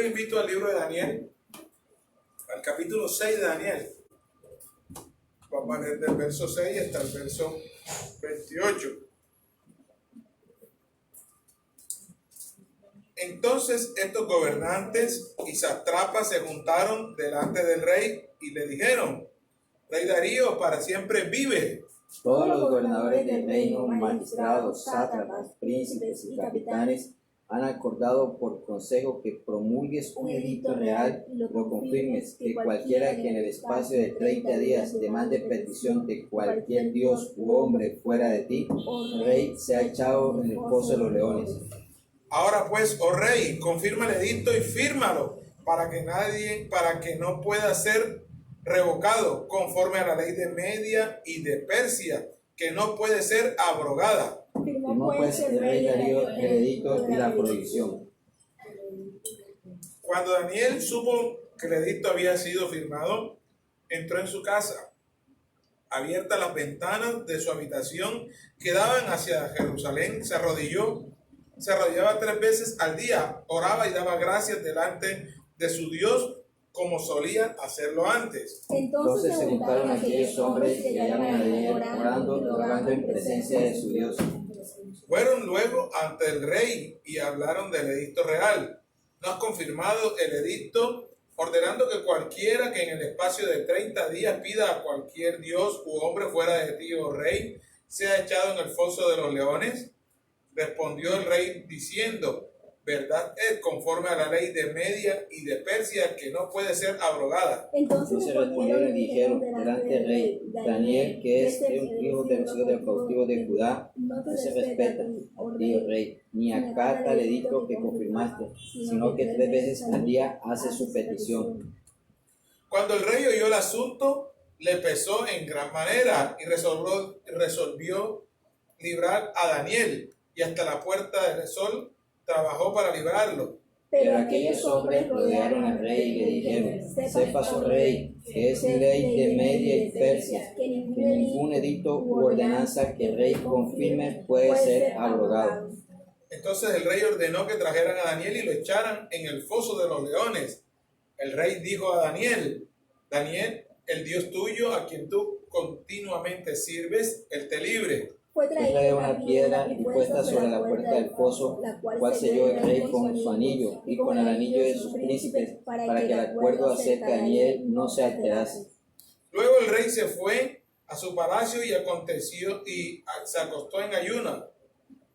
le invito al libro de Daniel, al capítulo 6 de Daniel. Vamos a leer del verso 6 hasta el verso 28. Entonces estos gobernantes y satrapas se juntaron delante del rey y le dijeron: Rey Darío, para siempre vive. Todos los gobernadores del reino, magistrados, sátrapas, príncipes y capitanes han acordado por consejo que promulgues un edicto real, lo confirmes, que cualquiera que en el espacio de 30 días demande petición de cualquier dios u hombre fuera de ti, rey, sea echado en el foso de los leones. Ahora pues, oh rey, confirma el edicto y fírmalo, para que no pueda ser revocado, conforme a la ley de Media y de Persia, que no puede ser abrogada. Firmó pues el rey Darío el edicto y la prohibición. Cuando Daniel supo que el edicto había sido firmado, entró en su casa. Abiertas las ventanas de su habitación que daban hacia Jerusalén, se arrodillaba 3 veces al día, oraba y daba gracias delante de su Dios, como solía hacerlo antes. Entonces se juntaron aquellos hombres que hallaban a Daniel orando y rogando en presencia de su Dios. Fueron luego ante el rey y hablaron del edicto real. ¿No has confirmado el edicto, ordenando que cualquiera que en el espacio de 30 días pida a cualquier dios u hombre fuera de ti, oh rey, sea echado en el foso de los leones? Respondió el rey diciendo: verdad es, conforme a la ley de Media y de Persia, que no puede ser abrogada. Entonces respondieron y dijeron delante del rey: Daniel, que es un hijo de los hijos del cautivo de Judá, no se respeta, dijo rey, ni acata el edicto que confirmaste, sino que 3 veces al día hace su petición. Cuando el rey oyó el asunto, le pesó en gran manera y resolvió librar a Daniel, y hasta la puerta del sol trabajó para librarlo. Pero aquellos hombres rodearon al rey y le dijeron: sepas, oh rey, que es ley de Media y Persia, que ningún edicto u ordenanza que el rey confirme puede ser abrogado. Entonces el rey ordenó que trajeran a Daniel y lo echaran en el foso de los leones. El rey dijo a Daniel: Daniel, el Dios tuyo, a quien tú continuamente sirves, él te libre. Fue traída una piedra y puesta sobre la puerta del foso, la cual selló el rey con su anillo y con el anillo de sus príncipes, para que el acuerdo acerca de Daniel no se alterase. Luego el rey se fue a su palacio y se acostó en ayuno,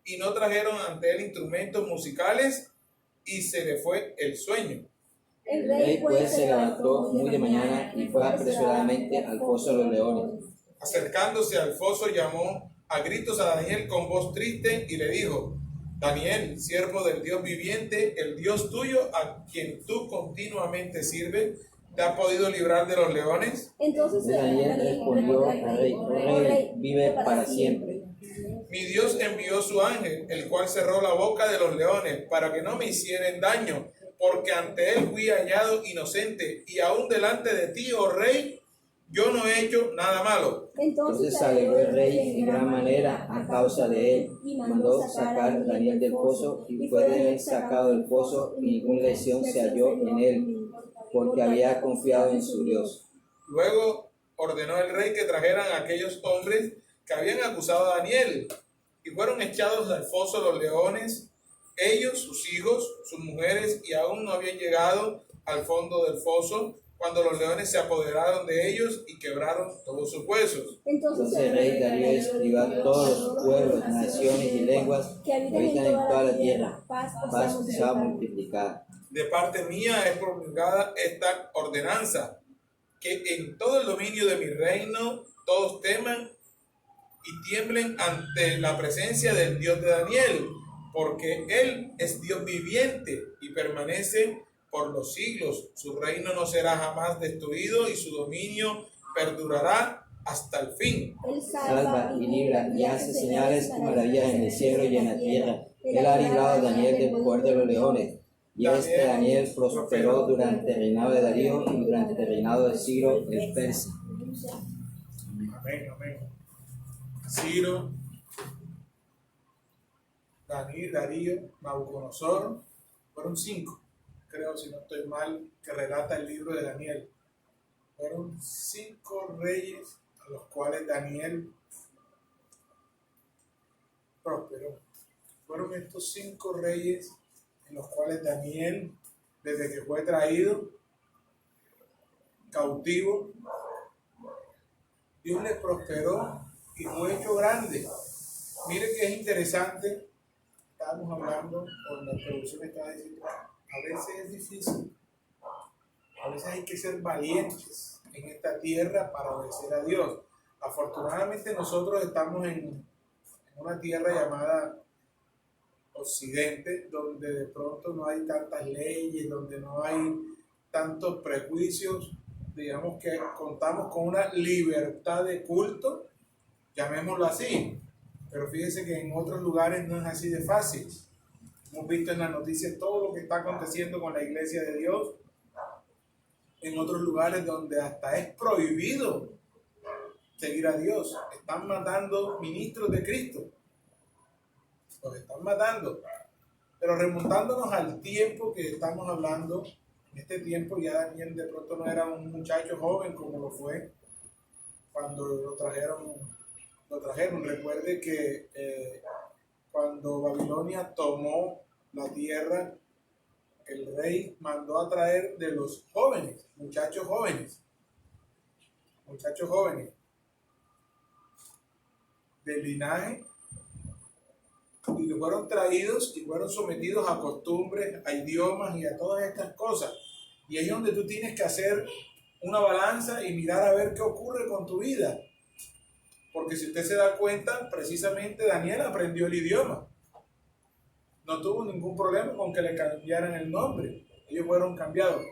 y no trajeron ante él instrumentos musicales, y se le fue el sueño. El rey pues se levantó muy de mañana y fue apresuradamente al foso de los leones. Acercándose al foso, llamó a gritos a Daniel con voz triste y le dijo: Daniel, siervo del Dios viviente, el Dios tuyo, a quien tú continuamente sirves, ¿te ha podido librar de los leones? Entonces Daniel respondió al rey: oh rey, vive para siempre. Mi Dios envió su ángel, el cual cerró la boca de los leones, para que no me hicieran daño, porque ante él fui hallado inocente, y aún delante de ti, oh rey, yo no he hecho nada malo. Entonces se alegró el rey en gran manera a causa de él, y mandó sacar a Daniel del foso, y fue de él sacado del foso, y ninguna lesión se halló en él, porque había confiado en su Dios. Luego ordenó el rey que trajeran a aquellos hombres que habían acusado a Daniel, y fueron echados al foso de los leones, ellos, sus hijos, sus mujeres, y aún no habían llegado al fondo del foso, cuando los leones se apoderaron de ellos y quebraron todos sus huesos. Entonces el rey Darío escribió a todos los pueblos, naciones y lenguas que habitan en toda la tierra: paz sea multiplicada. De parte mía es promulgada esta ordenanza, que en todo el dominio de mi reino todos teman y tiemblen ante la presencia del Dios de Daniel, porque él es Dios viviente y permanece por los siglos. Su reino no será jamás destruido y su dominio perdurará hasta el fin. Él salva y libra y hace señales y maravillas en el cielo y en la tierra. Él ha librado a Daniel del poder de los leones. Y Daniel prosperó durante el reinado de Darío y durante el reinado de Ciro el persa. Amén, amén. Ciro, Darío, Nabucodonosor, fueron 5. creo, si no estoy mal, que relata el libro de Daniel. Fueron 5 reyes a los cuales Daniel prosperó. Fueron estos 5 reyes en los cuales Daniel, desde que fue traído cautivo, Dios le prosperó y fue hecho grande. Mire que es interesante, estábamos hablando, con la producción estaba diciendo, a veces es difícil, a veces hay que ser valientes en esta tierra para obedecer a Dios. Afortunadamente nosotros estamos en una tierra llamada Occidente, donde de pronto no hay tantas leyes, donde no hay tantos prejuicios, digamos que contamos con una libertad de culto, llamémoslo así, pero fíjense que en otros lugares no es así de fácil. Hemos visto en las noticias todo lo que está aconteciendo con la iglesia de Dios, en otros lugares donde hasta es prohibido seguir a Dios, están matando ministros de Cristo, los están matando. Pero remontándonos al tiempo que estamos hablando, en este tiempo ya Daniel de pronto no era un muchacho joven como lo fue cuando lo trajeron. Recuerde que cuando Babilonia tomó la tierra, el rey mandó a traer de los jóvenes, muchachos jóvenes, del linaje, y que fueron traídos y fueron sometidos a costumbres, a idiomas y a todas estas cosas. Y ahí es donde tú tienes que hacer una balanza y mirar a ver qué ocurre con tu vida. Porque si usted se da cuenta, precisamente Daniel aprendió el idioma. No tuvo ningún problema con que le cambiaran el nombre. Ellos fueron cambiados.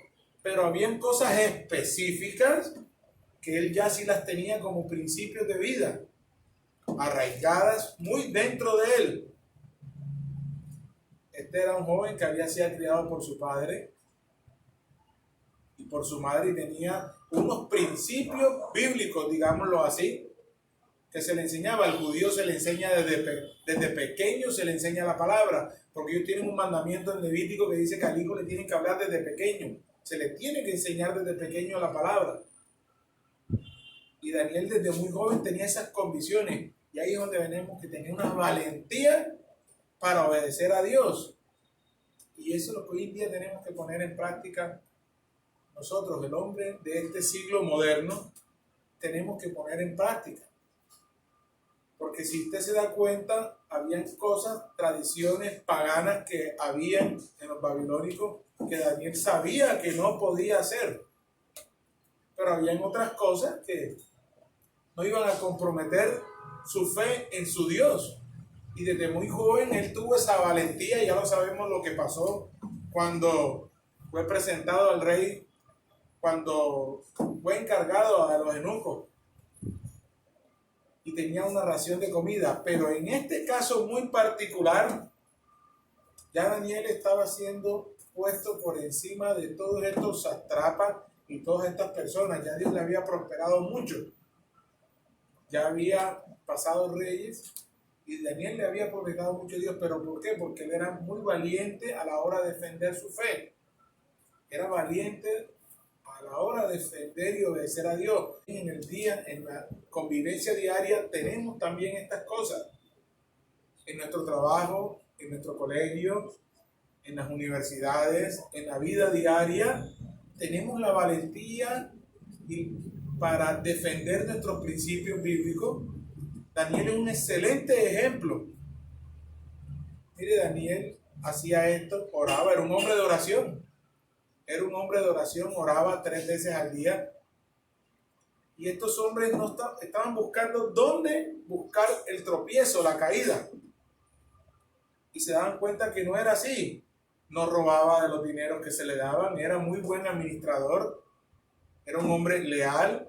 Pero habían cosas específicas que él ya sí las tenía como principios de vida, arraigadas muy dentro de él. Este era un joven que había sido criado por su padre y por su madre y tenía unos principios bíblicos, digámoslo así, que se le enseñaba. Al judío se le enseña desde pequeño, se le enseña la palabra, porque ellos tienen un mandamiento en Levítico que dice que al hijo le tienen que hablar desde pequeño, se le tiene que enseñar desde pequeño la palabra. Y Daniel desde muy joven tenía esas convicciones, y ahí es donde venimos que tenía una valentía para obedecer a Dios. Y eso es lo que hoy en día tenemos que poner en práctica nosotros, el hombre de este siglo moderno, tenemos que poner en práctica. Porque si usted se da cuenta, habían cosas, tradiciones paganas que habían en los babilónicos que Daniel sabía que no podía hacer. Pero habían otras cosas que no iban a comprometer su fe en su Dios. Y desde muy joven él tuvo esa valentía, y ya lo sabemos lo que pasó cuando fue presentado al rey, cuando fue encargado a los eunucos y tenía una ración de comida. Pero en este caso muy particular, ya Daniel estaba siendo puesto por encima de todos estos sátrapas y todas estas personas. Ya Dios le había prosperado mucho. Ya había pasado reyes y Daniel le había prosperado mucho a Dios. ¿Pero por qué? Porque él era muy valiente a la hora de defender su fe. Era valiente a la hora de defender y obedecer a Dios. En el día, en la convivencia diaria, tenemos también estas cosas. En nuestro trabajo, en nuestro colegio, en las universidades, en la vida diaria, tenemos la valentía para defender nuestros principios bíblicos. Daniel es un excelente ejemplo. Mire, Daniel hacía esto, oraba, era un hombre de oración. Era un hombre de oración, oraba 3 veces al día. Y estos hombres no estaban buscando dónde buscar el tropiezo, la caída. Y se daban cuenta que no era así. No robaba de los dineros que se le daban, era muy buen administrador, era un hombre leal,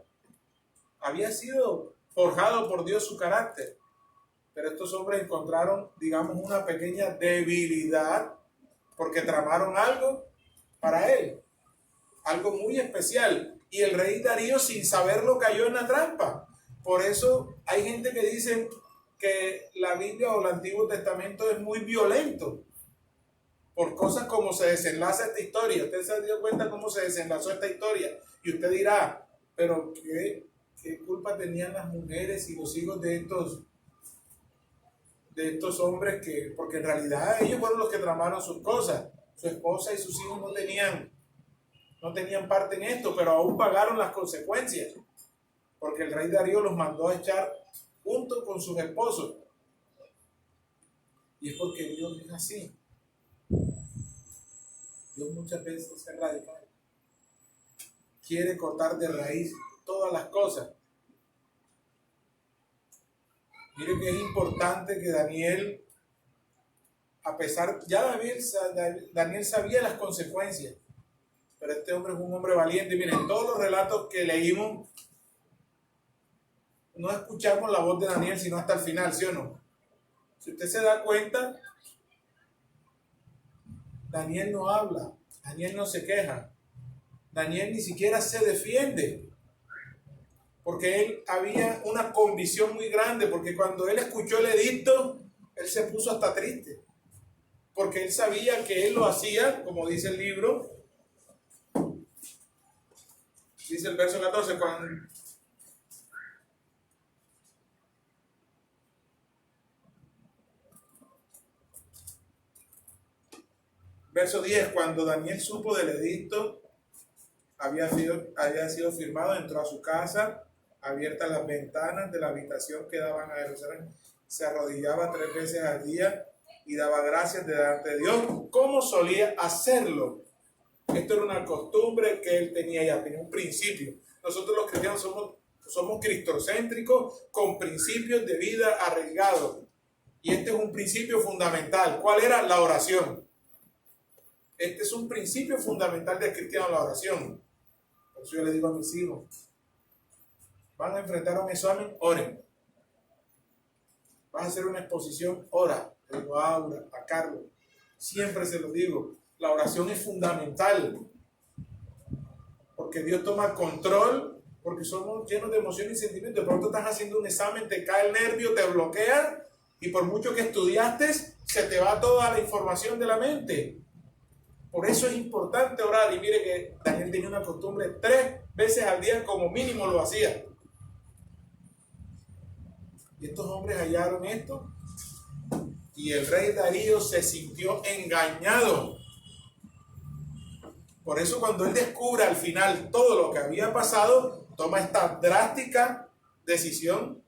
había sido forjado por Dios su carácter. Pero estos hombres encontraron, digamos, una pequeña debilidad porque tramaron algo para él, algo muy especial. Y el rey Darío, sin saberlo, cayó en la trampa. Por eso hay gente que dice que la Biblia o el Antiguo Testamento es muy violento. por cosas como se desenlaza esta historia. Usted se dio cuenta cómo se desenlazó esta historia. Y usted dirá, pero ¿qué culpa tenían las mujeres y los hijos de estos hombres? Porque en realidad ellos fueron los que tramaron sus cosas. Su esposa y sus hijos no tenían parte en esto, pero aún pagaron las consecuencias. Porque el rey Darío los mandó a echar junto con sus esposos. Y es porque Dios es así. Dios muchas veces es radical. Quiere cortar de raíz todas las cosas. Mire que es importante que Daniel, a pesar, ya Daniel sabía las consecuencias, pero este hombre es un hombre valiente. Miren, todos los relatos que leímos, no escuchamos la voz de Daniel sino hasta el final, ¿sí o no? Si usted se da cuenta, Daniel no habla, Daniel no se queja, Daniel ni siquiera se defiende, porque él había una convicción muy grande, porque cuando él escuchó el edicto, él se puso hasta triste, porque él sabía que él lo hacía, como dice el libro, dice el verso 14, verso 10, cuando Daniel supo del edicto, había sido firmado, entró a su casa, abiertas las ventanas de la habitación que daban a Jerusalén, se arrodillaba 3 veces al día y daba gracias delante de Dios, como solía hacerlo. Esto era una costumbre que él tenía un principio. Nosotros los cristianos somos cristocéntricos con principios de vida arraigados. Y este es un principio fundamental. ¿Cuál era? La oración. Este es un principio fundamental del cristiano, la oración. Por eso yo le digo a mis hijos, van a enfrentar un examen, oren. Vas a hacer una exposición, ora. Le digo a Aura, a Carlos, siempre se lo digo, la oración es fundamental, porque Dios toma control, porque somos llenos de emociones y sentimientos. De pronto estás haciendo un examen, te cae el nervio, te bloquea, y por mucho que estudiaste, se te va toda la información de la mente. Por eso es importante orar. Y mire que Daniel tenía una costumbre, 3 veces al día como mínimo lo hacía. Y estos hombres hallaron esto, y el rey Darío se sintió engañado. Por eso cuando él descubre al final todo lo que había pasado, toma esta drástica decisión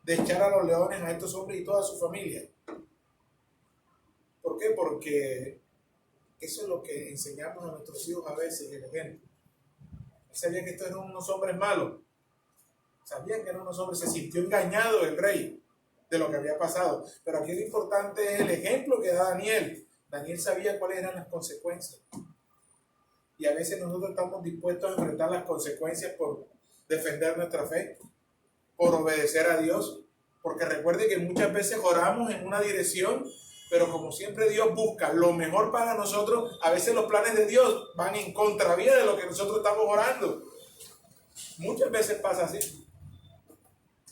de echar a los leones a estos hombres y toda su familia. ¿Por qué? Porque eso es lo que enseñamos a nuestros hijos a veces, el ejemplo. Él sabía que estos eran unos hombres malos. Sabían que eran unos hombres. Se sintió engañado el rey de lo que había pasado. Pero aquí lo importante es el ejemplo que da Daniel. Daniel sabía cuáles eran las consecuencias. Y a veces nosotros estamos dispuestos a enfrentar las consecuencias por defender nuestra fe, por obedecer a Dios. Porque recuerde que muchas veces oramos en una dirección, pero como siempre Dios busca lo mejor para nosotros, a veces los planes de Dios van en contravía de lo que nosotros estamos orando. Muchas veces pasa así.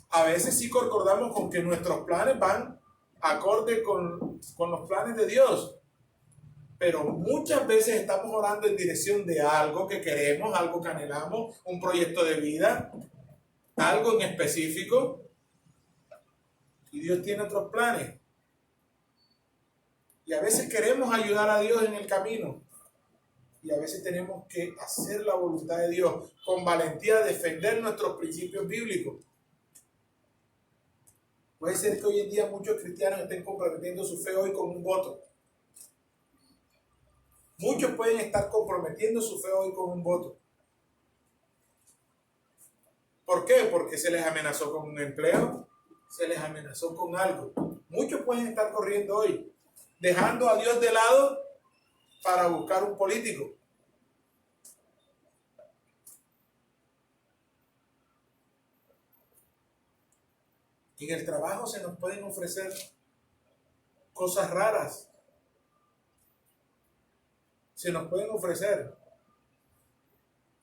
A veces sí concordamos con que nuestros planes van acorde con los planes de Dios. Pero muchas veces estamos orando en dirección de algo que queremos, algo que anhelamos, un proyecto de vida, algo en específico. Y Dios tiene otros planes. Y a veces queremos ayudar a Dios en el camino. Y a veces tenemos que hacer la voluntad de Dios con valentía, defender nuestros principios bíblicos. Puede ser que hoy en día muchos cristianos estén comprometiendo su fe hoy con un voto. Muchos pueden estar comprometiendo su fe hoy con un voto. ¿Por qué? Porque se les amenazó con un empleo, se les amenazó con algo. Muchos pueden estar corriendo hoy, dejando a Dios de lado para buscar un político. En el trabajo se nos pueden ofrecer cosas raras. Se nos pueden ofrecer.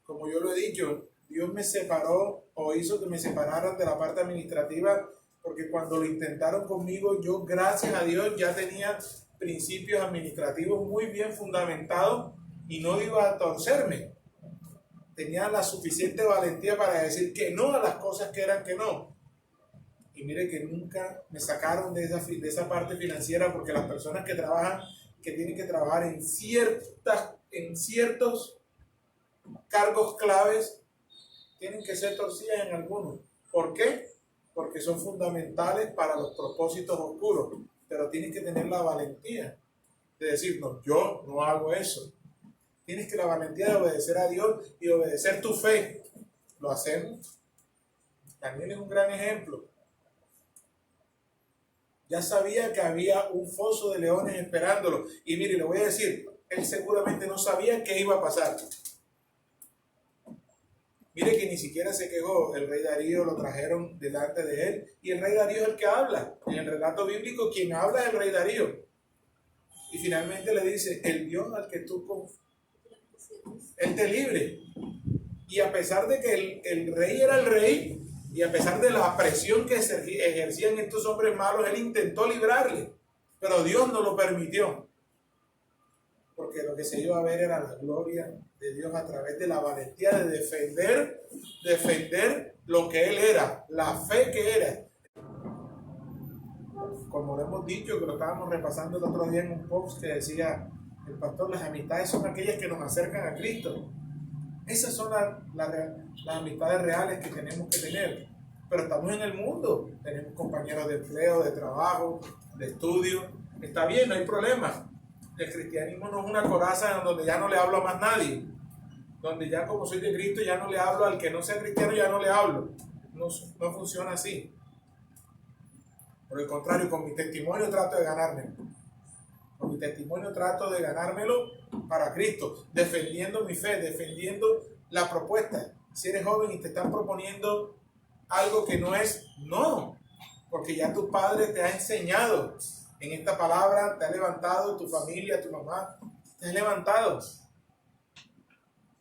Como yo lo he dicho, Dios me separó o hizo que me separaran de la parte administrativa, porque cuando lo intentaron conmigo, yo, gracias a Dios, ya tenía principios administrativos muy bien fundamentados y no iba a torcerme. Tenía la suficiente valentía para decir que no a las cosas que eran que no. Y mire que nunca me sacaron de esa parte financiera, porque las personas que trabajan, que tienen que trabajar en ciertos cargos claves, tienen que ser torcidas en algunos. ¿Por qué? Porque son fundamentales para los propósitos oscuros, pero tienes que tener la valentía de decir, no, yo no hago eso. Tienes que la valentía de obedecer a Dios y obedecer tu fe. ¿Lo hacemos? Daniel es un gran ejemplo. Ya sabía que había un foso de leones esperándolo. Y mire, le voy a decir, él seguramente no sabía qué iba a pasar. Mire que ni siquiera se quejó. El rey Darío lo trajeron delante de él. Y el rey Darío es el que habla. En el relato bíblico, quien habla es el rey Darío. Y finalmente le dice, el Dios al que tú confías, Él te libre. Y a pesar de que el rey era el rey, y a pesar de la presión que ejercían estos hombres malos, él intentó librarle, pero Dios no lo permitió, porque lo que se iba a ver era la gloria de Dios a través de la valentía de defender lo que él era, la fe que era. Como lo hemos dicho, que lo estábamos repasando el otro día en un post que decía el pastor, las amistades son aquellas que nos acercan a Cristo. Esas son las amistades reales que tenemos que tener. Pero estamos en el mundo. Tenemos compañeros de empleo, de trabajo, de estudio. Está bien, no hay problema. El cristianismo no es una coraza donde ya no le hablo a más nadie. Donde ya como soy de Cristo ya no le hablo al que no sea cristiano, ya no le hablo. No funciona así. Por el contrario, con mi testimonio trato de ganármelo. Con mi testimonio trato de ganármelo para Cristo, defendiendo mi fe, defendiendo la propuesta. Si eres joven y te están proponiendo algo que no es, no, porque ya tu padre te ha enseñado en esta palabra, te ha levantado, tu familia, tu mamá, te ha levantado.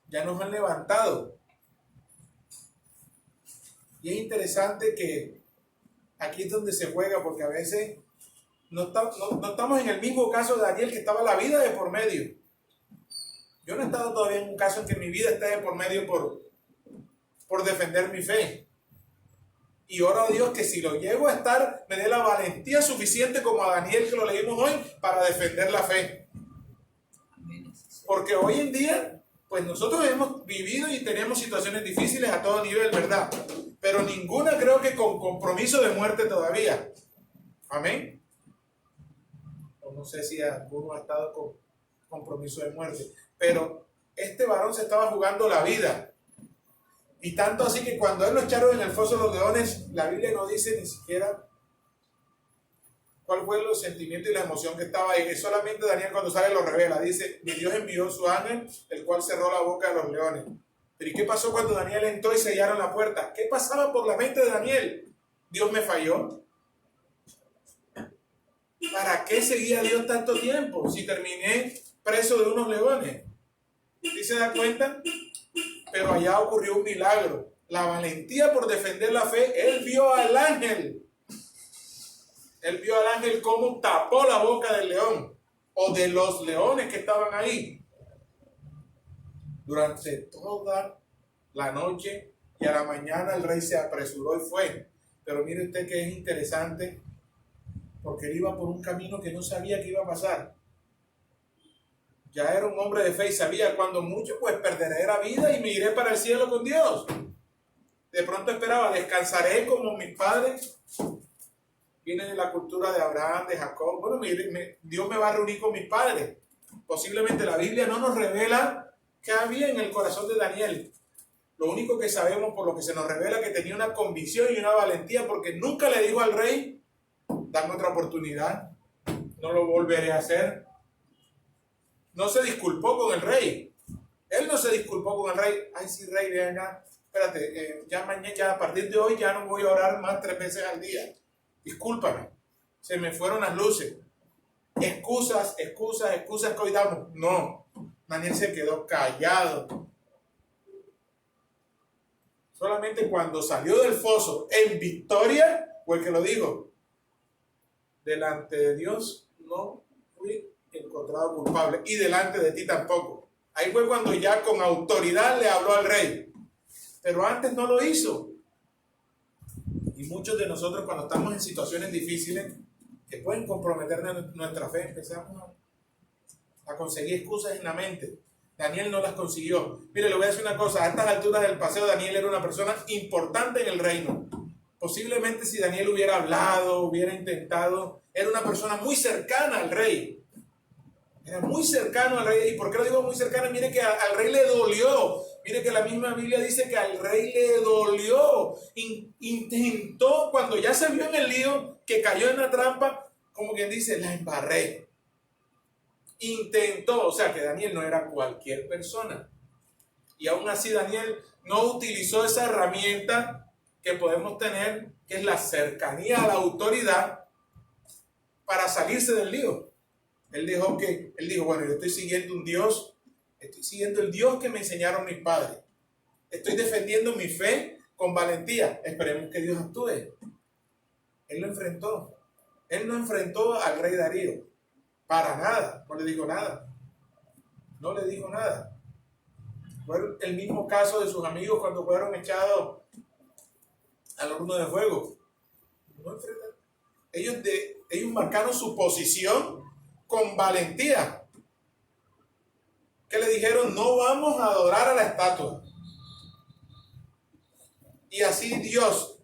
Ya nos han levantado. Y es interesante que aquí es donde se juega, porque a veces no estamos en el mismo caso de Daniel, que estaba la vida de por medio. Yo no he estado todavía en un caso en que mi vida esté de por medio por defender mi fe. Y oro a Dios que si lo llego a estar, me dé la valentía suficiente como a Daniel, que lo leímos hoy, para defender la fe. Porque hoy en día, pues nosotros hemos vivido y tenemos situaciones difíciles a todo nivel, ¿verdad? Pero ninguna creo que con compromiso de muerte todavía. Amén. No sé si alguno ha estado con compromiso de muerte, pero este varón se estaba jugando la vida. Y tanto así que cuando él lo echaron en el foso de los leones, la Biblia no dice ni siquiera cuál fue el sentimiento y la emoción que estaba ahí. Solamente Daniel, cuando sale, lo revela. Dice, mi Dios envió su ángel, el cual cerró la boca de los leones. Pero ¿y qué pasó cuando Daniel entró y sellaron la puerta? ¿Qué pasaba por la mente de Daniel? ¿Dios me falló? ¿Para qué seguía Dios tanto tiempo si terminé preso de unos leones? ¿Sí se da cuenta? Pero allá ocurrió un milagro. La valentía por defender la fe. Él vio al ángel. Él vio al ángel cómo tapó la boca del león o de los leones que estaban ahí. Durante toda la noche y a la mañana el rey se apresuró y fue. Pero mire usted que es interesante, porque él iba por un camino que no sabía qué iba a pasar. Ya era un hombre de fe y sabía, cuando mucho pues perderé la vida y me iré para el cielo con Dios. De pronto esperaba, descansaré como mis padres. Viene de la cultura de Abraham, de Jacob. Bueno, Dios me va a reunir con mis padres. Posiblemente la Biblia no nos revela qué había en el corazón de Daniel. Lo único que sabemos, por lo que se nos revela, que tenía una convicción y una valentía, porque nunca le dijo al rey, dame otra oportunidad, no lo volveré a hacer. No se disculpó con el rey. Él no se disculpó con el rey. Ay, sí, rey, ven acá. Espérate, ya mañana, ya a partir de hoy ya no voy a orar más 3 veces al día. Discúlpame. Se me fueron las luces. Excusas que hoy damos. No. Daniel se quedó callado. Solamente cuando salió del foso en victoria fue el que lo dijo. Delante de Dios no fui encontrado culpable y delante de ti tampoco. Ahí fue cuando ya con autoridad le habló al rey. Pero antes no lo hizo. Y muchos de nosotros cuando estamos en situaciones difíciles que pueden comprometer nuestra fe, empezamos a conseguir excusas en la mente. Daniel no las consiguió. Mire, le voy a decir una cosa. A estas alturas del paseo, Daniel era una persona importante en el reino. Posiblemente si Daniel hubiera hablado, hubiera intentado, era una persona muy cercana al rey. Era muy cercano al rey. ¿Y por qué lo digo muy cercano? Mire que al rey le dolió. Mire que la misma Biblia dice que al rey le dolió. Intentó, cuando ya se vio en el lío, que cayó en la trampa, como quien dice, la embarré. Intentó, o sea que Daniel no era cualquier persona. Y aún así Daniel no utilizó esa herramienta que podemos tener, que es la cercanía a la autoridad, para salirse del lío. Él dijo, bueno, yo estoy siguiendo un Dios, estoy siguiendo el Dios que me enseñaron mis padres. Estoy defendiendo mi fe con valentía. Esperemos que Dios actúe. Él lo enfrentó. Él no enfrentó al rey Darío. Para nada. No le dijo nada. No le dijo nada. Fue el mismo caso de sus amigos cuando fueron echados al horno de fuego. No enfrentaron. Ellos marcaron su posición con valentía. Que le dijeron, no vamos a adorar a la estatua. Y así Dios,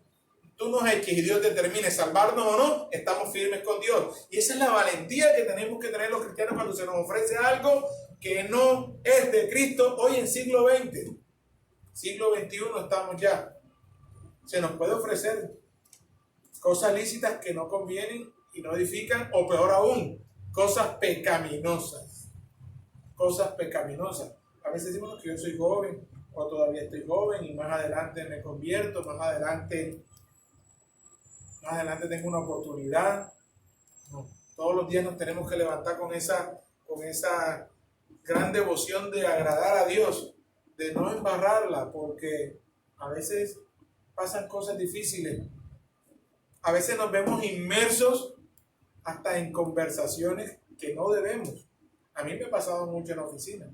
tú nos eches y Dios determine salvarnos o no, estamos firmes con Dios. Y esa es la valentía que tenemos que tener los cristianos cuando se nos ofrece algo que no es de Cristo hoy en siglo XX. Siglo XXI estamos ya. Se nos puede ofrecer cosas lícitas que no convienen y no edifican, o peor aún, cosas pecaminosas. Cosas pecaminosas. A veces decimos que yo soy joven, o todavía estoy joven, y más adelante me convierto, más adelante tengo una oportunidad. No, todos los días nos tenemos que levantar con esa gran devoción de agradar a Dios, de no embarrarla, porque a veces pasan cosas difíciles. A veces nos vemos inmersos hasta en conversaciones que no debemos. A mí me ha pasado mucho en la oficina.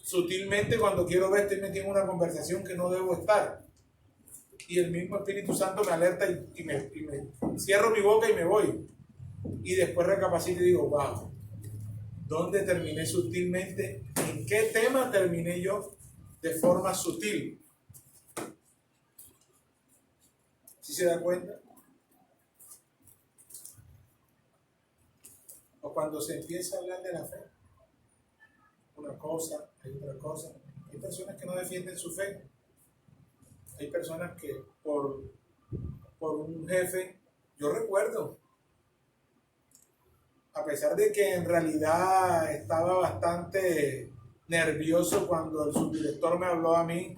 Sutilmente, cuando quiero ver, estoy metido en una conversación que no debo estar. Y el mismo Espíritu Santo me alerta y me cierro mi boca y me voy. Y después recapacito y digo, wow, ¿dónde terminé sutilmente? ¿En qué tema terminé yo de forma sutil? ¿Sí se da cuenta? O cuando se empieza a hablar de la fe, una cosa, hay otra cosa. Hay personas que no defienden su fe. Hay personas que por un jefe, yo recuerdo, a pesar de que en realidad estaba bastante nervioso cuando el subdirector me habló a mí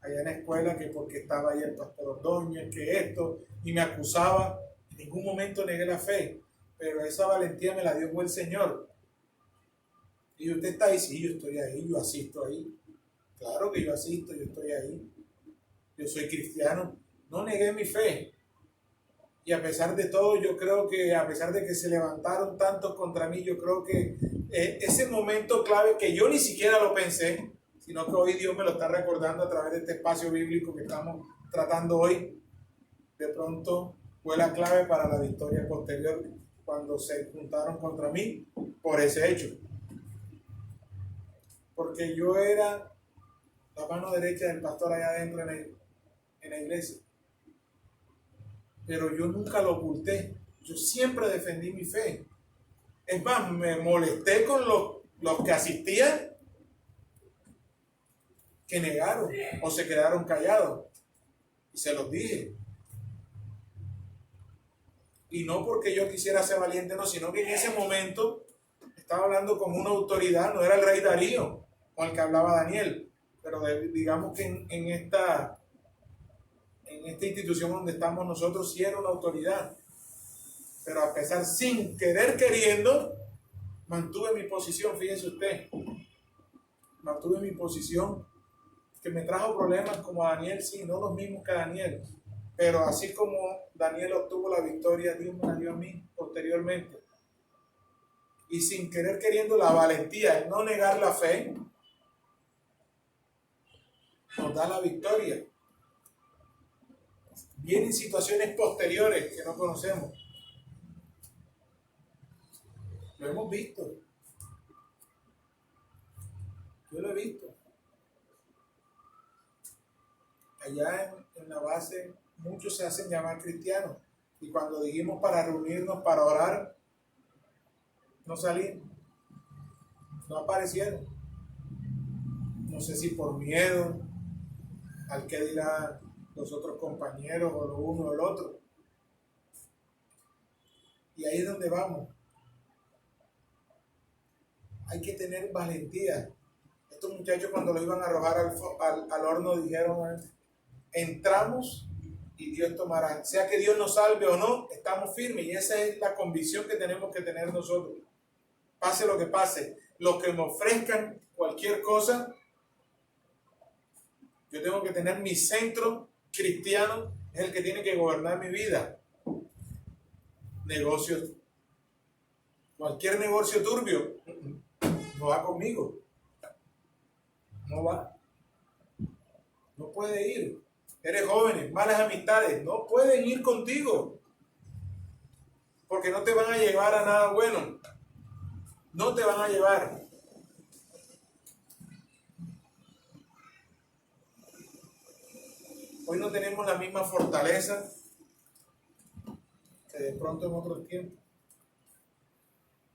allá en la escuela, que porque estaba ahí el pastor Ordóñez, que esto, y me acusaba, en ningún momento negué la fe, pero esa valentía me la dio el Señor. Y usted está ahí, sí, yo estoy ahí, yo asisto ahí. Claro que yo asisto, yo estoy ahí. Yo soy cristiano. No negué mi fe. Y a pesar de todo, yo creo que a pesar de que se levantaron tantos contra mí, yo creo que ese momento clave que yo ni siquiera lo pensé, sino que hoy Dios me lo está recordando a través de este espacio bíblico que estamos tratando hoy, de pronto fue la clave para la victoria posterior cuando se juntaron contra mí por ese hecho. Porque yo era la mano derecha del pastor allá adentro en la iglesia. Pero yo nunca lo oculté. Yo siempre defendí mi fe. Es más, me molesté con los que asistían, que negaron o se quedaron callados. Y se los dije. Y no porque yo quisiera ser valiente, no, sino que en ese momento estaba hablando con una autoridad, no era el rey Darío con el que hablaba Daniel, pero digamos que en esta institución donde estamos nosotros sí era una autoridad. Pero a pesar, sin querer queriendo, mantuve mi posición, fíjese usted. Mantuve mi posición, que me trajo problemas como a Daniel, sí, no los mismos que a Daniel. Pero así como Daniel obtuvo la victoria, Dios me la dio a mí posteriormente. y sin querer queriendo la valentía, el no negar la fe, nos da la victoria. Vienen situaciones posteriores que no conocemos. Lo hemos visto. Yo lo he visto. Allá en la base, muchos se hacen llamar cristianos. Y cuando dijimos para reunirnos, para orar, no salieron. No aparecieron. No sé si por miedo al que dirán los otros compañeros o lo uno o el otro. Y ahí es donde vamos. Hay que tener valentía. Estos muchachos cuando lo iban a arrojar al horno dijeron, entramos y Dios tomará. Sea que Dios nos salve o no, estamos firmes. Y esa es la convicción que tenemos que tener nosotros. Pase lo que pase. Los que me ofrezcan cualquier cosa, yo tengo que tener mi centro cristiano, es el que tiene que gobernar mi vida. Negocios. Cualquier negocio turbio no va conmigo. No va. No puede ir. Eres joven, malas amistades, no pueden ir contigo. Porque no te van a llevar a nada bueno. No te van a llevar. Hoy no tenemos la misma fortaleza que de pronto en otros tiempos.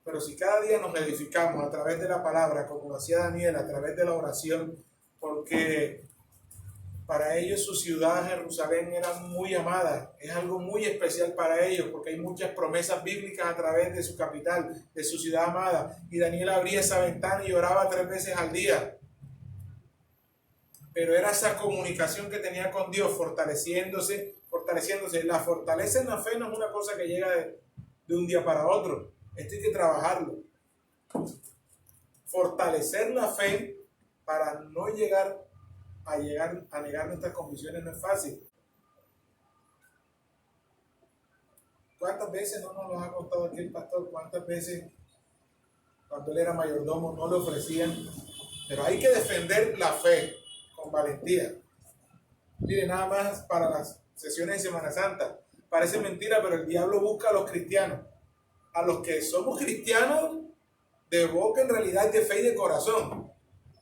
Pero si cada día nos edificamos a través de la palabra, como lo hacía Daniel, a través de la oración, porque para ellos su ciudad, Jerusalén, era muy amada, es algo muy especial para ellos, porque hay muchas promesas bíblicas a través de su capital, de su ciudad amada. Y Daniel abría esa ventana y oraba 3 veces al día. Pero era esa comunicación que tenía con Dios, fortaleciéndose. La fortaleza en la fe no es una cosa que llega de un día para otro. Esto hay que trabajarlo. Fortalecer la fe para no llegar a negar nuestras convicciones no es fácil. ¿Cuántas veces no nos lo ha contado aquí el pastor? ¿Cuántas veces cuando él era mayordomo no le ofrecían? Pero hay que defender la fe con valentía. Mire, nada más para las sesiones de Semana Santa. Parece mentira, pero el diablo busca a los cristianos. A los que somos cristianos de boca, en realidad de fe y de corazón.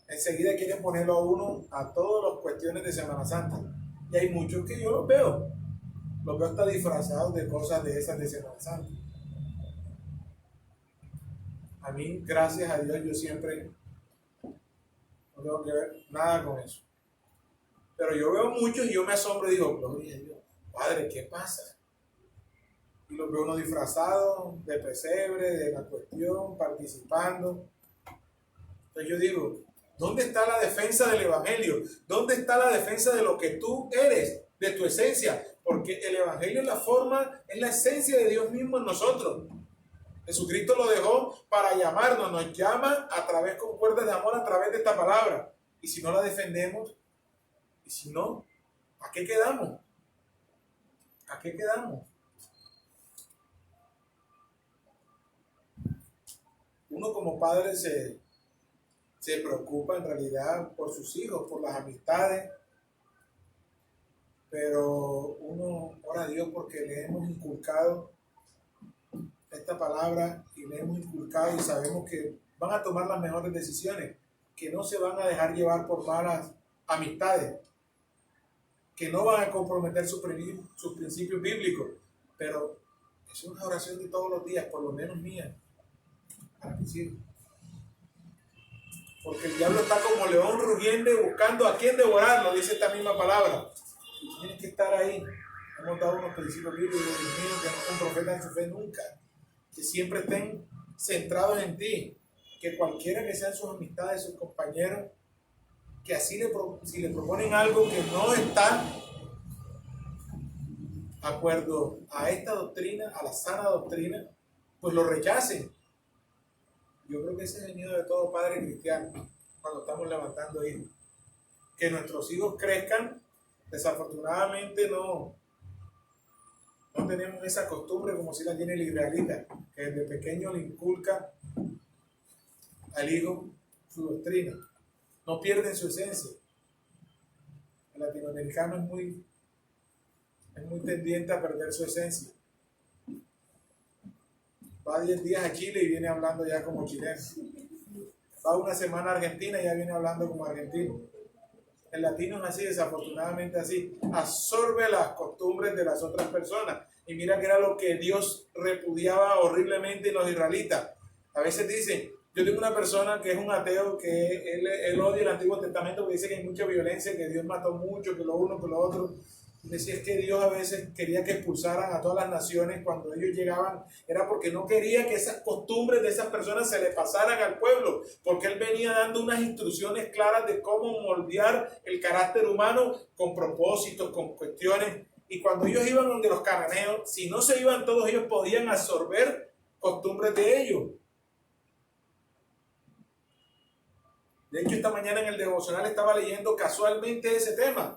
Enseguida quieren ponerlo a uno a todas las cuestiones de Semana Santa. Y hay muchos que yo los veo hasta disfrazados de cosas de esas de Semana Santa. A mí, gracias a Dios, yo siempre no tengo que ver nada con eso. Pero yo veo muchos y yo me asombro y digo, gloria a Dios, Padre, ¿qué pasa? Y los veo uno disfrazado de pesebre, de la cuestión, participando. Entonces yo digo, ¿dónde está la defensa del Evangelio? ¿Dónde está la defensa de lo que tú eres, de tu esencia? Porque el Evangelio es la forma, es la esencia de Dios mismo en nosotros. Jesucristo lo dejó para llamarnos, nos llama a través con cuerdas de amor, a través de esta palabra. Y si no la defendemos, y si no, ¿a qué quedamos? ¿A qué quedamos? Uno como padre se preocupa en realidad por sus hijos, por las amistades, pero uno ora a Dios porque le hemos inculcado esta palabra y le hemos inculcado y sabemos que van a tomar las mejores decisiones, que no se van a dejar llevar por malas amistades, que no van a comprometer sus principios bíblicos, pero es una oración de todos los días, por lo menos mía, para que sirva. Porque el diablo está como león rugiente buscando a quién devorarlo, dice esta misma palabra. Y tienes que estar ahí. Hemos dado unos principios bíblicos, Dios mío, que no comprometan su fe nunca. Que siempre estén centrados en ti. Que cualquiera que sean sus amistades, sus compañeros, que así si le proponen algo que no está de acuerdo a esta doctrina, a la sana doctrina, pues lo rechacen. Yo creo que ese es el miedo de todo padre cristiano cuando estamos levantando hijos. Que nuestros hijos crezcan, desafortunadamente no No tenemos esa costumbre como si la tiene el israelita, que desde pequeño le inculca al hijo su doctrina. No pierden su esencia. El latinoamericano es muy tendiente a perder su esencia. Va 10 días a Chile y viene hablando ya como chileno. Va una semana a Argentina y ya viene hablando como argentino. El latino es así, desafortunadamente así. Absorbe las costumbres de las otras personas. Y mira que era lo que Dios repudiaba horriblemente en los israelitas. A veces dicen, yo tengo una persona que es un ateo, que él odia el Antiguo Testamento, porque dice que hay mucha violencia, que Dios mató mucho, que lo uno, que lo otro. Decía es que Dios a veces quería que expulsaran a todas las naciones cuando ellos llegaban, era porque no quería que esas costumbres de esas personas se le pasaran al pueblo, porque Él venía dando unas instrucciones claras de cómo moldear el carácter humano con propósitos, con cuestiones. Y cuando ellos iban donde los cananeos, si no se iban todos, ellos podían absorber costumbres de ellos. De hecho, esta mañana en el devocional estaba leyendo casualmente ese tema.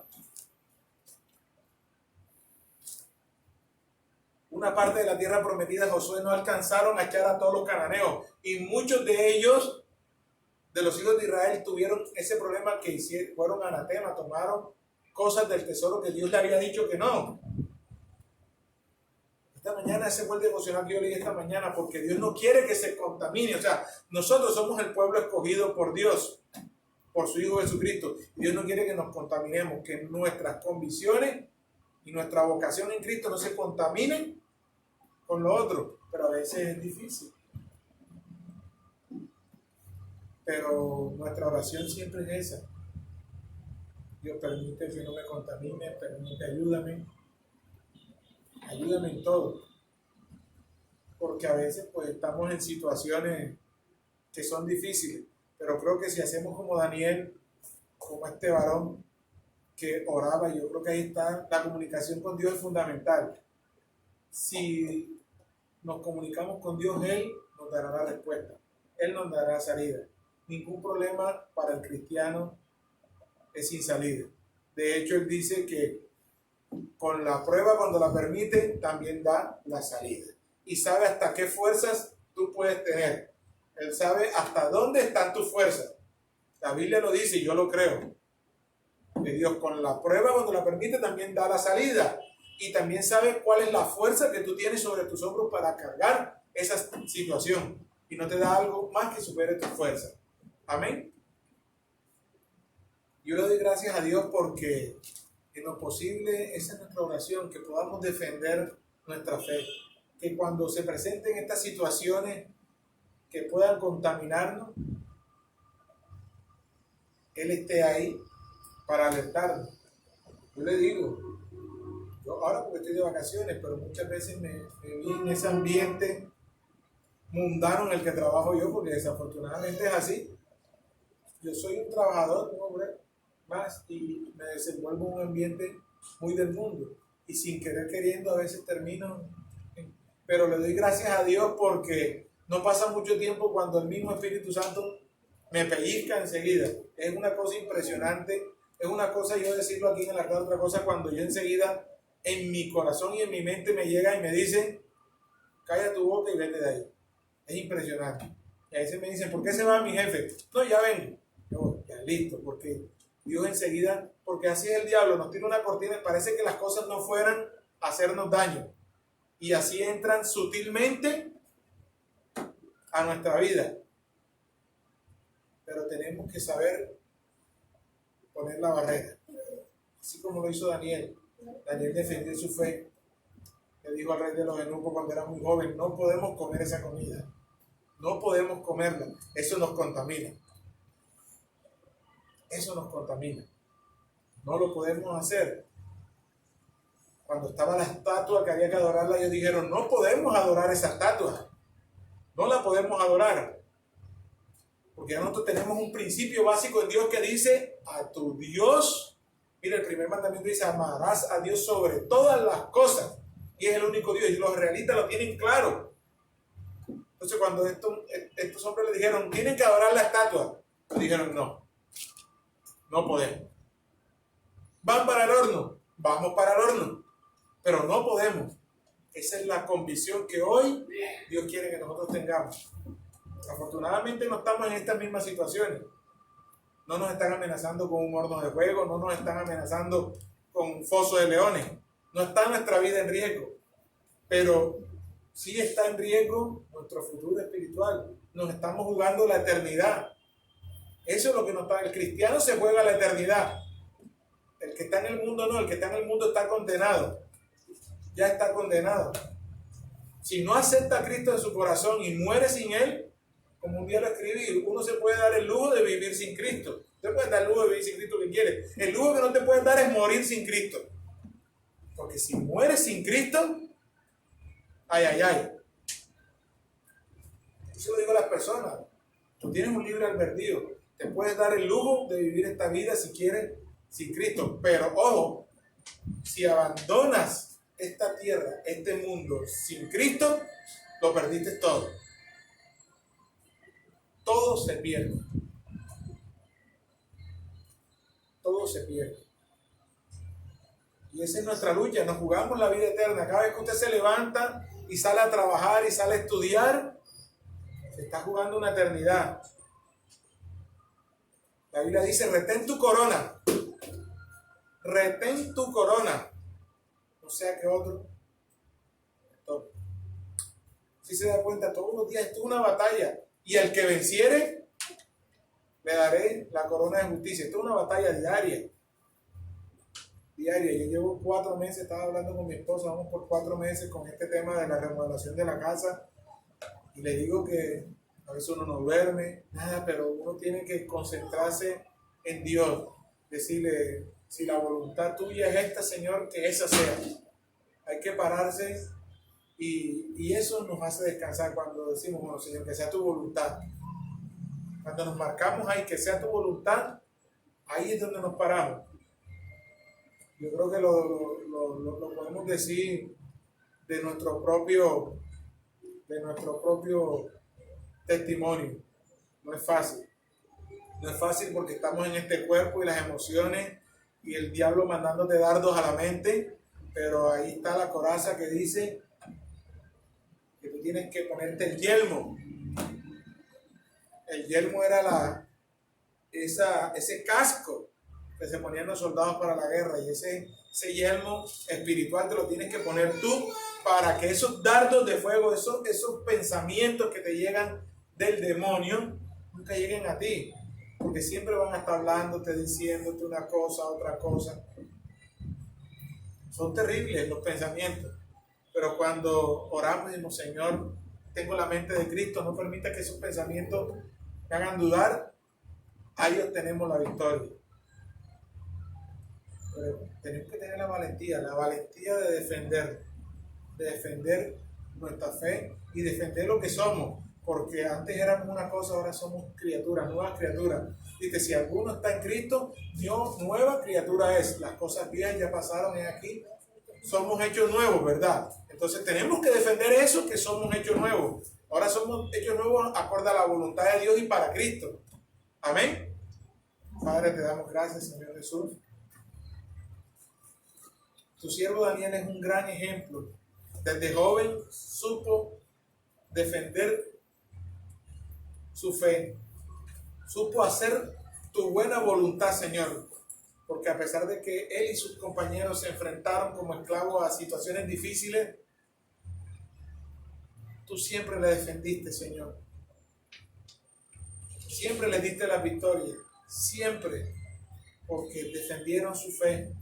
Una parte de la tierra prometida, Josué no alcanzaron a echar a todos los cananeos. Y muchos de ellos, de los hijos de Israel, tuvieron ese problema que fueron anatema, tomaron cosas del tesoro que Dios le había dicho que no. Esta mañana ese fue el devocional que yo leí esta mañana, porque Dios no quiere que se contamine. O sea, nosotros somos el pueblo escogido por Dios, por su Hijo Jesucristo. Dios no quiere que nos contaminemos, que nuestras convicciones y nuestra vocación en Cristo no se contaminen con lo otro, pero a veces es difícil. Pero nuestra oración siempre es esa. Dios, permite que no me contamine, permite, ayúdame en todo. Porque a veces pues estamos en situaciones que son difíciles, pero creo que si hacemos como Daniel, como este varón que oraba, yo creo que ahí está, la comunicación con Dios es fundamental. Si nos comunicamos con Dios, Él nos dará la respuesta. Él nos dará salida. Ningún problema para el cristiano es sin salida. De hecho, Él dice que con la prueba, cuando la permite, también da la salida. Y sabe hasta qué fuerzas tú puedes tener. Él sabe hasta dónde están tus fuerzas. La Biblia lo dice y yo lo creo. Que Dios con la prueba, cuando la permite, también da la salida. Y también sabe cuál es la fuerza que tú tienes sobre tus hombros para cargar esa situación. Y no te da algo más que supere tu fuerza. Amén. Yo le doy gracias a Dios porque en lo posible esa es nuestra oración, que podamos defender nuestra fe. Que cuando se presenten estas situaciones que puedan contaminarnos, Él esté ahí para alertarnos. Yo le digo, yo ahora porque estoy de vacaciones, pero muchas veces me vi en ese ambiente mundano en el que trabajo yo, porque desafortunadamente es así. Yo soy un trabajador, un hombre más, y me desenvuelvo en un ambiente muy del mundo. Y sin querer queriendo a veces termino. Pero le doy gracias a Dios porque no pasa mucho tiempo cuando el mismo Espíritu Santo me pellizca enseguida. Es una cosa impresionante. Es una cosa yo decirlo aquí en el altar, otra cosa cuando yo enseguida en mi corazón y en mi mente me llega y me dice, calla tu boca y vete de ahí. Es impresionante. Y a veces me dicen, ¿por qué se va mi jefe? No, ya ven. Yo, ya listo, porque Dios enseguida, porque así es el diablo, nos tira una cortina y parece que las cosas no fueran a hacernos daño. Y así entran sutilmente a nuestra vida. Pero tenemos que saber poner la barrera. Así como lo hizo Daniel. Daniel defendió su fe. Le dijo al rey de los eunucos cuando era muy joven, no podemos comer esa comida. No podemos comerla. Eso nos contamina. Eso nos contamina. No lo podemos hacer. Cuando estaba la estatua que había que adorarla, ellos dijeron, no podemos adorar esa estatua. No la podemos adorar. Porque ya nosotros tenemos un principio básico en Dios que dice, a tu Dios, mira, el primer mandamiento dice, amarás a Dios sobre todas las cosas. Y es el único Dios. Y los israelitas lo tienen claro. Entonces cuando estos hombres le dijeron, tienen que adorar la estatua, le dijeron, no podemos. ¿Van para el horno? Vamos para el horno. Pero no podemos. Esa es la convicción que hoy Dios quiere que nosotros tengamos. Afortunadamente no estamos en estas mismas situaciones. No nos están amenazando con un horno de fuego, no nos están amenazando con un foso de leones. No está nuestra vida en riesgo. Pero sí está en riesgo nuestro futuro espiritual. Nos estamos jugando la eternidad. Eso es lo que nos está. El cristiano se juega la eternidad. El que está en el mundo no, el que está en el mundo está condenado. Ya está condenado. Si no acepta a Cristo en su corazón y muere sin Él, como un día lo escribí, uno se puede dar el lujo de vivir sin Cristo. Usted puede dar el lujo de vivir sin Cristo que quiere. El lujo que no te puedes dar es morir sin Cristo. Porque si mueres sin Cristo, ay, ay, ay. Eso lo digo a las personas. Tú tienes un libre albedrío. Te puedes dar el lujo de vivir esta vida si quieres sin Cristo. Pero ojo, si abandonas esta tierra, este mundo sin Cristo, lo perdiste todo. Todo se pierde. Todo se pierde. Y esa es nuestra lucha. Nos jugamos la vida eterna. Cada vez que usted se levanta y sale a trabajar y sale a estudiar, se está jugando una eternidad. La Biblia dice, retén tu corona. Retén tu corona. No sea que otro. Si se da cuenta, todos los días esto es una batalla. Y al que venciere, le daré la corona de justicia. Esto es una batalla diaria. Diaria. Yo llevo 4 meses, estaba hablando con mi esposa, vamos por 4 meses con este tema de la remodelación de la casa. Y le digo que a veces uno no duerme, nada, pero uno tiene que concentrarse en Dios. Decirle, si la voluntad tuya es esta, Señor, que esa sea. Hay que pararse y eso nos hace descansar cuando decimos, bueno, Señor, que sea tu voluntad. Cuando nos marcamos ahí, que sea tu voluntad, ahí es donde nos paramos. Yo creo que lo podemos decir de nuestro propio testimonio. No es fácil. No es fácil porque estamos en este cuerpo y las emociones y el diablo mandándote dardos a la mente, pero ahí está la coraza que dice que tú tienes que ponerte el yelmo. El yelmo era ese casco que se ponían los soldados para la guerra, y ese yelmo espiritual te lo tienes que poner tú para que esos dardos de fuego, esos pensamientos que te llegan del demonio, nunca lleguen a ti, porque siempre van a estar hablándote, diciéndote una cosa, otra cosa. Son terribles los pensamientos, pero cuando oramos y decimos, Señor, tengo la mente de Cristo, no permita que esos pensamientos me hagan dudar, ahí obtenemos la victoria. Pero tenemos que tener la valentía de defender nuestra fe y defender lo que somos, porque antes éramos una cosa, ahora somos criaturas, nuevas criaturas. Dice, si alguno está en Cristo, Dios nueva criatura es. Las cosas viejas ya pasaron, es aquí. Somos hechos nuevos, ¿verdad? Entonces tenemos que defender eso, que somos hechos nuevos. Ahora somos hechos nuevos acorde a la voluntad de Dios y para Cristo. Amén. Padre, te damos gracias, Señor Jesús. Tu siervo Daniel es un gran ejemplo. Desde joven supo defender su fe. Supo hacer tu buena voluntad, Señor. Porque a pesar de que él y sus compañeros se enfrentaron como esclavos a situaciones difíciles, tú siempre le defendiste, Señor. Siempre le diste la victoria. Siempre. Porque defendieron su fe.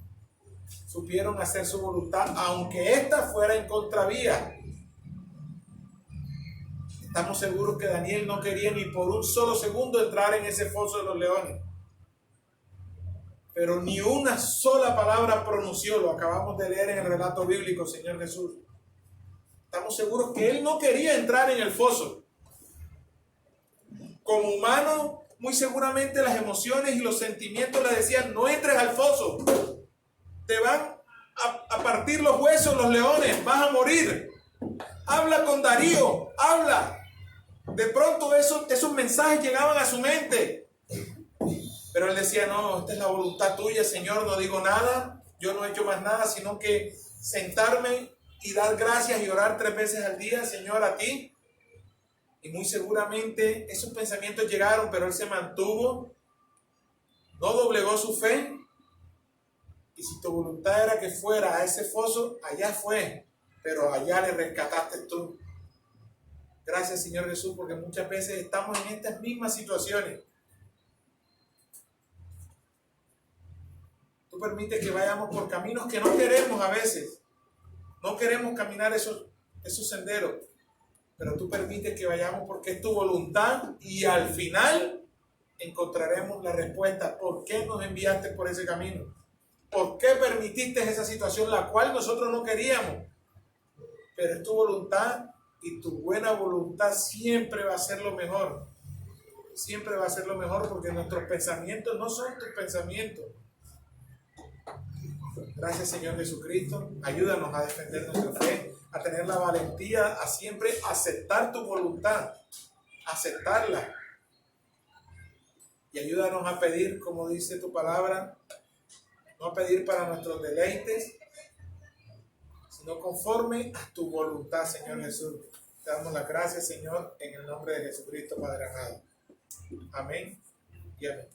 Supieron hacer su voluntad, aunque ésta fuera en contravía. Estamos seguros que Daniel no quería ni por un solo segundo entrar en ese foso de los leones. Pero ni una sola palabra pronunció, lo acabamos de leer en el relato bíblico, Señor Jesús. Estamos seguros que él no quería entrar en el foso. Como humano, muy seguramente las emociones y los sentimientos le decían, no entres al foso. Te van a partir los huesos los leones, vas a morir. Habla con Darío, habla. De pronto esos mensajes llegaban a su mente. Pero él decía, no, esta es la voluntad tuya, Señor, no digo nada. Yo no he hecho más nada, sino que sentarme y dar gracias y orar 3 veces al día, Señor, a ti. Y muy seguramente esos pensamientos llegaron, pero él se mantuvo, no doblegó su fe. Y si tu voluntad era que fuera a ese foso, allá fue, pero allá le rescataste tú. Gracias, Señor Jesús, porque muchas veces estamos en estas mismas situaciones. Tú permites que vayamos por caminos que no queremos a veces. No queremos caminar esos senderos. Pero tú permites que vayamos porque es tu voluntad y al final encontraremos la respuesta. ¿Por qué nos enviaste por ese camino? ¿Por qué permitiste esa situación la cual nosotros no queríamos? Pero es tu voluntad y tu buena voluntad siempre va a ser lo mejor. Siempre va a ser lo mejor porque nuestros pensamientos no son tus pensamientos. Gracias, Señor Jesucristo. Ayúdanos a defender nuestra fe, a tener la valentía, a siempre aceptar tu voluntad, aceptarla. Y ayúdanos a pedir, como dice tu palabra, no a pedir para nuestros deleites, sino conforme a tu voluntad, Señor Jesús. Te damos las gracias, Señor, en el nombre de Jesucristo, Padre amado. Amén y amén.